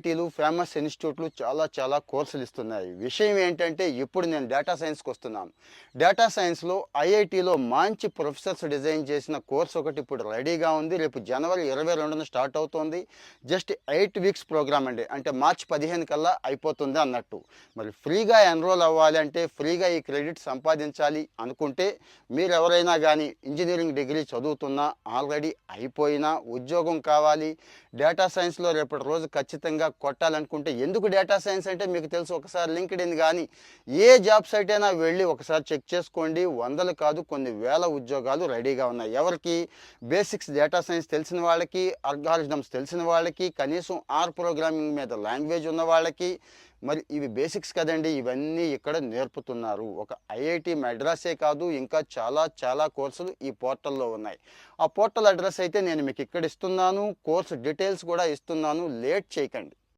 ఐఐటీలు, famous ఇన్‌స్టిట్యూట్‌లు చాలా కోర్సులు ఇస్తున్నాయి. విషయం ఏంటంటే ఇప్పుడు నేను డేటా సైన్స్‌కి వస్తున్నాను. డేటా సైన్స్‌లో ఐఐటీలో మంచి ప్రొఫెసర్స్ డిజైన్ చేసిన కోర్స్ ఒకటి ఇప్పుడు రెడీగా ఉంది. రేపు జనవరి 22న స్టార్ట్ అవుతోంది. జస్ట్ 8 వీక్స్ ప్రోగ్రామ్ అండి. అంటే మార్చి 15 కల్లా అయిపోతుంది అన్నట్టు. మరి ఫ్రీగా ఎన్రోల్ అవ్వాలి అంటే ఫ్రీగా ఈ క్రెడిట్ సంపాదించాలి అనుకుంటే మీరెవరైనా గానీ ఇంజినీరింగ్ డిగ్రీ చదువుతున్నా, ఆల్రెడీ అయిపోయినా, ఉద్యోగం కావాలి, డేటా సైన్స్‌లో రేపటి రోజు ఖచ్చితంగా కొట్టాలనుకుంటే ఎందుకు డేటా సైన్స్ అంటే మీకు తెలుసు ఒకసారి లింక్డ్ఇన్ కానీ ఏ జాబ్ సైట్ అయినా వెళ్ళి ఒకసారి చెక్ చేసుకోండి. వందలు కాదు కొన్ని వేల ఉద్యోగాలు రెడీగా ఉన్నాయి. ఎవరికి? బేసిక్స్ డేటా సైన్స్ తెలిసిన వాళ్ళకి, అల్గారిథమ్స్ తెలిసిన వాళ్ళకి, కనీసం ఆర్ ప్రోగ్రామింగ్ మీద లాంగ్వేజ్ ఉన్న వాళ్ళకి. మరి ఇవి బేసిక్స్ కదండి, ఇవన్నీ ఇక్కడ నేర్పుతున్నారు. ఒక ఐఐటి మద్రాసే కాదు, ఇంకా చాలా కోర్సులు ఈ పోర్టల్లో ఉన్నాయి. ఆ పోర్టల్ అడ్రస్ అయితే నేను మీకు ఇక్కడ ఇస్తున్నాను, కోర్సు డీటెయిల్స్ కూడా ఇస్తున్నాను. లేట్ చేయకండి.